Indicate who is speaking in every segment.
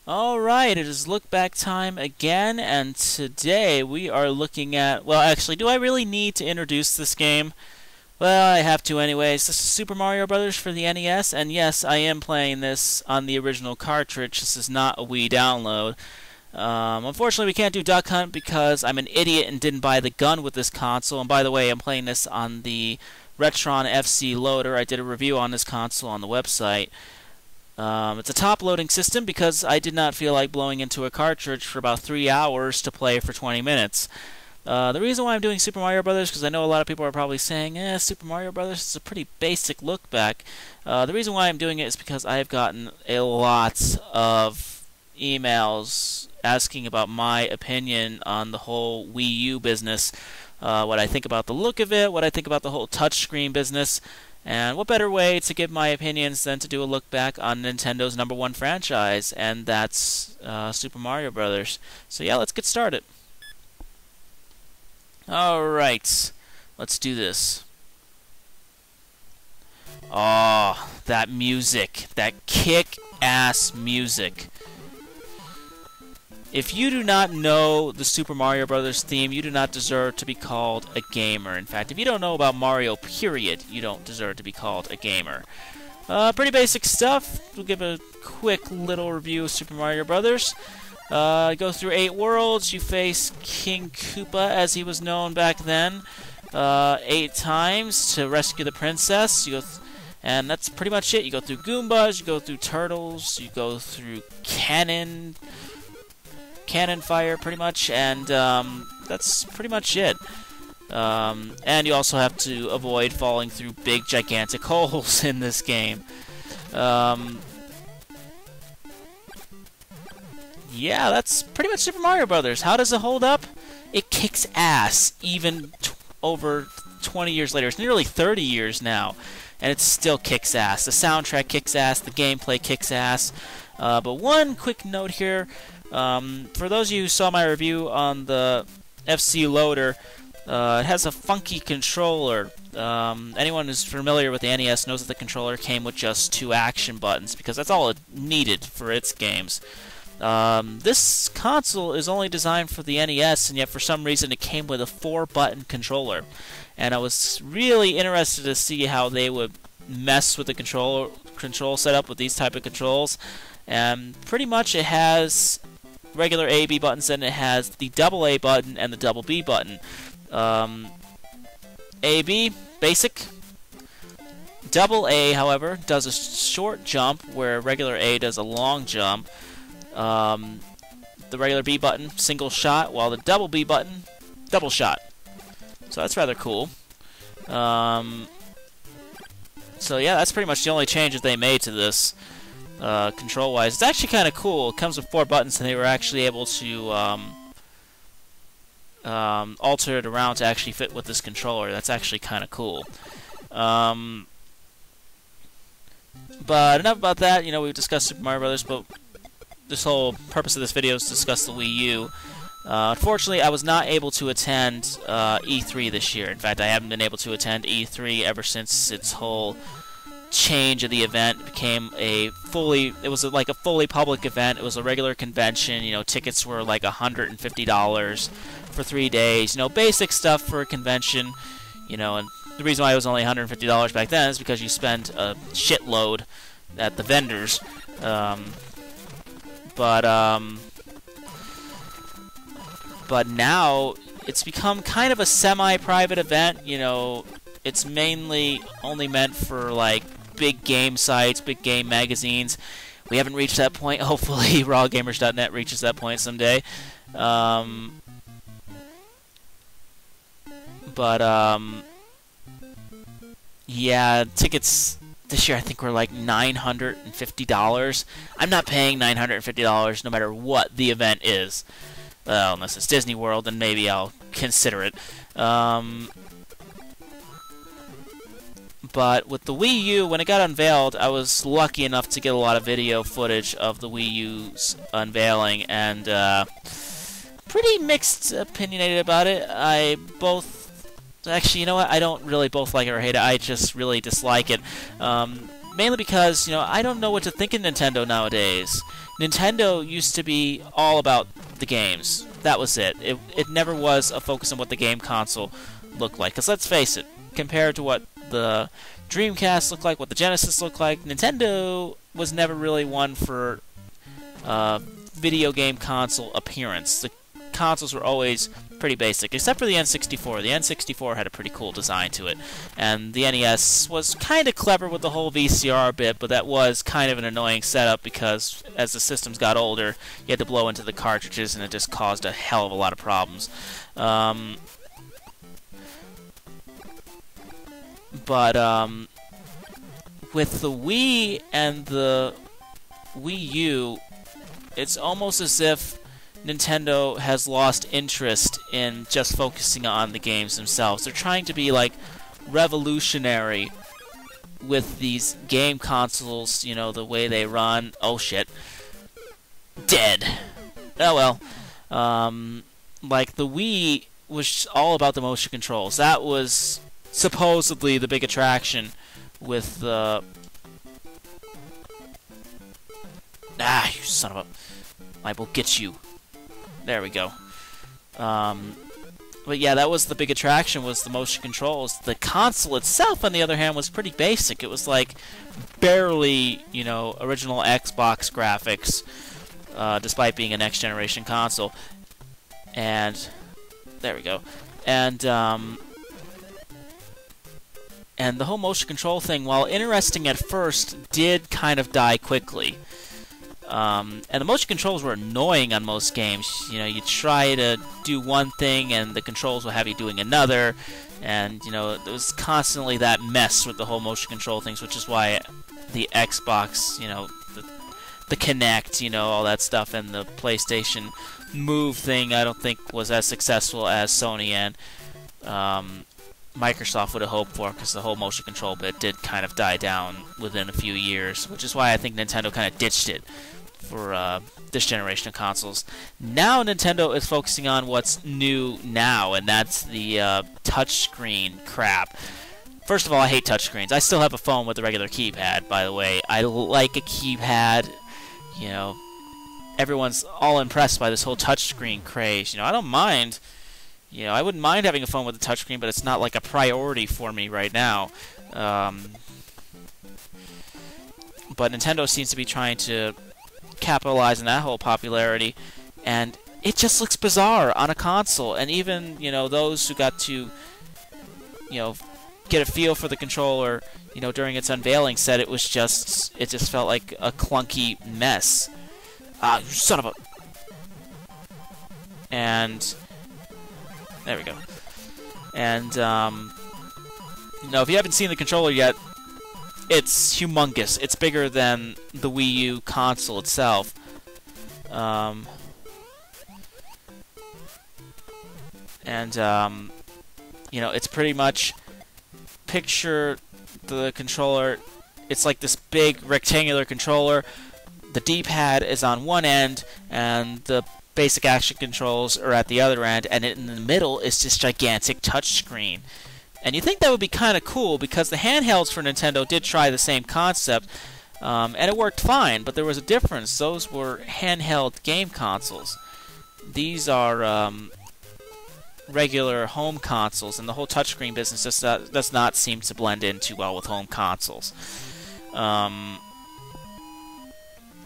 Speaker 1: Alright, it is look back time again, and today we are looking at, well, actually, do I really need to introduce this game? Well, I have to anyways. This is Super Mario Brothers for the NES, and yes, I am playing this on the original cartridge. This is not a Wii download. Unfortunately, we can't do Duck Hunt because I'm an idiot and didn't buy the gun with this console, and by the way, I'm playing this on the Retron FC loader. I did a review on this console on the website. It's a top-loading system because I did not feel like blowing into a cartridge for about 3 hours to play for 20 minutes. The reason why I'm doing Super Mario Brothers, because I know a lot of people are probably saying, Super Mario Brothers is a pretty basic look back. The reason why I'm doing it is because I've gotten a lot of emails asking about my opinion on the whole Wii U business, what I think about the look of it, what I think about the whole touchscreen business. And what better way to give my opinions than to do a look back on Nintendo's #1 franchise, and that's Super Mario Brothers. So yeah, let's get started. Alright, let's do this. Oh, that music. That kick-ass music. If you do not know the Super Mario Brothers theme, you do not deserve to be called a gamer. In fact, if you don't know about Mario, period, you don't deserve to be called a gamer. Pretty basic stuff. We'll give a quick little review of Super Mario Brothers. Go through 8 worlds. You face King Koopa, as he was known back then, 8 times to rescue the princess. And that's pretty much it. You go through Goombas, you go through Turtles, you go through cannon fire, pretty much, and that's pretty much it. And you also have to avoid falling through big, gigantic holes in this game. Yeah, that's pretty much Super Mario Brothers. How does it hold up? It kicks ass, even over 20 years later. It's nearly 30 years now, and it still kicks ass. The soundtrack kicks ass, the gameplay kicks ass. But one quick note here. For those of you who saw my review on the FC loader, it has a funky controller. Anyone who's familiar with the NES knows that the controller came with just 2 action buttons, because that's all it needed for its games. This console is only designed for the NES, and yet for some reason it came with a 4-button controller. And I was really interested to see how they would mess with the control setup with these type of controls. And pretty much it has regular A, B buttons, and it has the double A button and the double B button. A, B, basic. Double A, however, does a short jump, where regular A does a long jump. The regular B button, single shot, while the double B button, double shot. So that's rather cool. So yeah, that's pretty much the only changes they made to this. Control-wise, it's actually kind of cool. It comes with 4 buttons, and they were actually able to alter it around to actually fit with this controller. That's actually kind of cool. But enough about that. You know, we've discussed Super Mario Brothers, but this whole purpose of this video is to discuss the Wii U. Unfortunately, I was not able to attend E3 this year. In fact, I haven't been able to attend E3 ever since its whole change of the event became it was like a fully public event. It was a regular convention. You know, tickets were like $150 for 3 days. You know, basic stuff for a convention. You know, and the reason why it was only $150 back then is because you spent a shitload at the vendors. But now it's become kind of a semi-private event. You know, it's mainly only meant for like big game sites, big game magazines. We haven't reached that point. Hopefully rawgamers.net reaches that point someday. Yeah, tickets this year I think were like $950. I'm not paying $950 no matter what the event is. Well, unless it's Disney World, then maybe I'll consider it. But with the Wii U, when it got unveiled, I was lucky enough to get a lot of video footage of the Wii U's unveiling, and pretty mixed opinionated about it. Actually, you know what? I don't really both like it or hate it. I just really dislike it. mainly because, I don't know what to think of Nintendo nowadays. Nintendo used to be all about the games. That was it. It never was a focus on what the game console looked like. Because let's face it, compared to what the Dreamcast looked like, what the Genesis looked like, Nintendo was never really one for video game console appearance. The consoles were always pretty basic, except for the N64. The N64 had a pretty cool design to it, and the NES was kind of clever with the whole VCR bit, but that was kind of an annoying setup because as the systems got older, you had to blow into the cartridges, and it just caused a hell of a lot of problems. With the Wii and the Wii U, it's almost as if Nintendo has lost interest in just focusing on the games themselves. They're trying to be, like, revolutionary with these game consoles, the way they run. Oh, shit. Dead. Oh, well. Like, the Wii was all about the motion controls. That was supposedly the big attraction with the... Ah, you son of a... I will get you. There we go. But yeah, that was the big attraction, was the motion controls. The console itself, on the other hand, was pretty basic. It was like barely, original Xbox graphics, despite being a next-generation console. And there we go. And the whole motion control thing, while interesting at first, did kind of die quickly. And the motion controls were annoying on most games. You try to do one thing and the controls will have you doing another, and there was constantly that mess with the whole motion control things, which is why the Xbox, the Kinect, all that stuff, and the PlayStation Move thing, I don't think was as successful as Sony and Microsoft would have hoped for, because the whole motion control bit did kind of die down within a few years, which is why I think Nintendo kind of ditched it for this generation of consoles. Now Nintendo is focusing on what's new now, and that's the touchscreen crap. First of all, I hate touchscreens. I still have a phone with a regular keypad, by the way. I like a keypad. Everyone's all impressed by this whole touchscreen craze. I don't mind. I wouldn't mind having a phone with a touchscreen, but it's not like a priority for me right now. But Nintendo seems to be trying to capitalize on that whole popularity, and it just looks bizarre on a console. And even, those who got to, get a feel for the controller, during its unveiling said it just felt like a clunky mess. Ah, you son of a... And... there we go. And, if you haven't seen the controller yet, it's humongous. It's bigger than the Wii U console itself. It's pretty much... picture the controller. It's like this big rectangular controller. The D-pad is on one end, and the basic action controls are at the other end, and in the middle is this gigantic touchscreen. And you think that would be kind of cool, because the handhelds for Nintendo did try the same concept, and it worked fine, but there was a difference. Those were handheld game consoles. These are regular home consoles, and the whole touchscreen business does not seem to blend in too well with home consoles.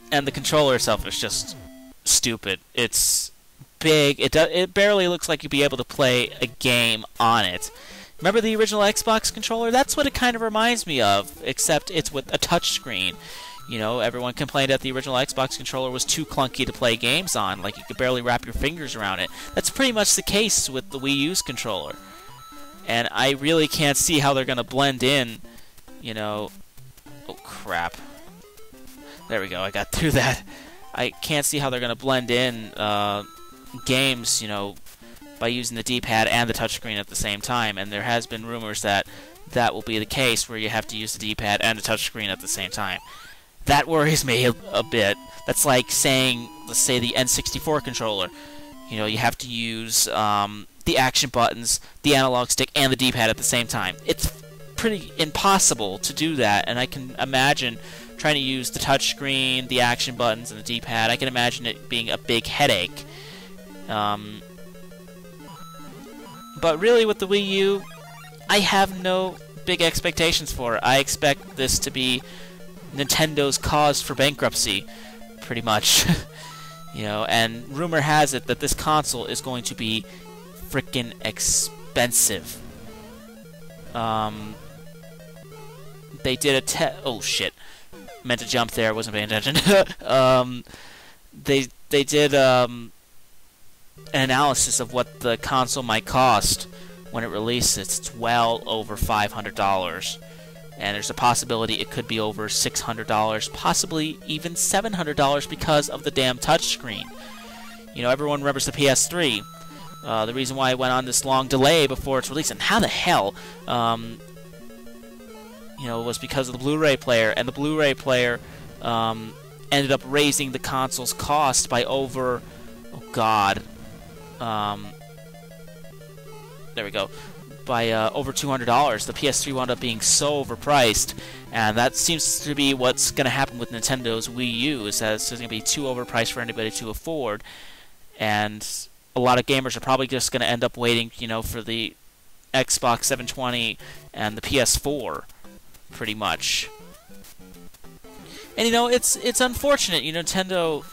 Speaker 1: And the controller itself is just stupid. It's big. It barely looks like you'd be able to play a game on it. Remember the original Xbox controller? That's what it kind of reminds me of, except it's with a touchscreen. Everyone complained that the original Xbox controller was too clunky to play games on, like you could barely wrap your fingers around it. That's pretty much the case with the Wii U's controller. And I really can't see how they're going to blend in, Oh, crap. There we go, I got through that. I can't see how they're going to blend in games, by using the D-pad and the touchscreen at the same time. And there has been rumors that that will be the case, where you have to use the D-pad and the touchscreen at the same time. That worries me a bit. That's like saying, let's say, the N64 controller. You have to use the action buttons, the analog stick, and the D-pad at the same time. It's pretty impossible to do that, and I can imagine trying to use the touchscreen, the action buttons, and the D-pad. I can imagine it being a big headache. But really, with the Wii U, I have no big expectations for it. I expect this to be Nintendo's cause for bankruptcy, pretty much. You know, and rumor has it that this console is going to be frickin' expensive. They did a oh shit, meant to jump there, wasn't paying attention. They did an analysis of what the console might cost when it releases. It's well over $500, and there's a possibility it could be over $600, possibly even $700 because of the damn touchscreen. You know, everyone remembers the PS3. The reason why it went on this long delay before its release, and how the hell, you know, was because of the Blu-ray player, and the Blu-ray player ended up raising the console's cost by over, oh god, there we go, by over $200. The PS3 wound up being so overpriced, and that seems to be what's going to happen with Nintendo's Wii U, is that it's going to be too overpriced for anybody to afford, and a lot of gamers are probably just going to end up waiting, you know, for the Xbox 720 and the PS4, pretty much. And you know, it's unfortunate. You know, Nintendo,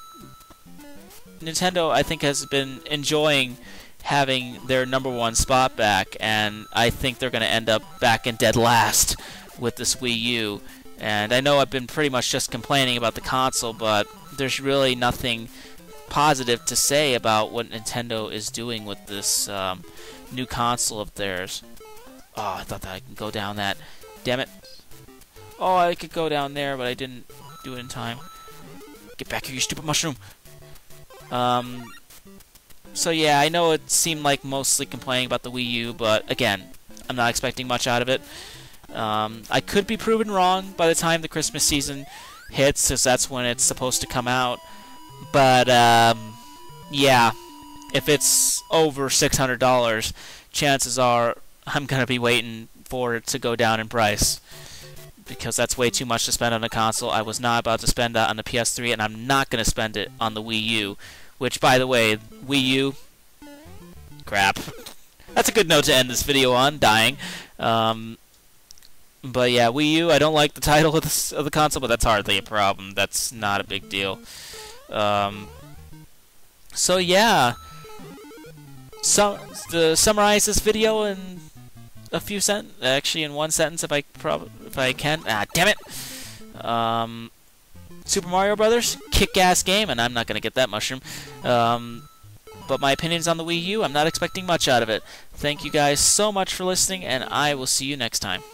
Speaker 1: I think, has been enjoying having their #1 spot back, and I think they're going to end up back in dead last with this Wii U. And I know I've been pretty much just complaining about the console, but there's really nothing positive to say about what Nintendo is doing with this new console of theirs. Oh, I thought that I could go down that. Damn it. Oh, I could go down there, but I didn't do it in time. Get back here, you stupid mushroom! So yeah, I know it seemed like mostly complaining about the Wii U, but again, I'm not expecting much out of it. I could be proven wrong by the time the Christmas season hits, because that's when it's supposed to come out. But, yeah, if it's over $600, chances are I'm going to be waiting for it to go down in price, because that's way too much to spend on a console. I was not about to spend that on the PS3, and I'm not going to spend it on the Wii U, which, by the way, Wii U, crap. That's a good note to end this video on, dying. But yeah, Wii U, I don't like the title of the console, but that's hardly a problem. That's not a big deal. So yeah, to summarize this video in a few actually in one sentence, if I can. Ah, damn it! Super Mario Brothers, kick-ass game, and I'm not gonna get that mushroom. But my opinions on the Wii U, I'm not expecting much out of it. Thank you guys so much for listening, and I will see you next time.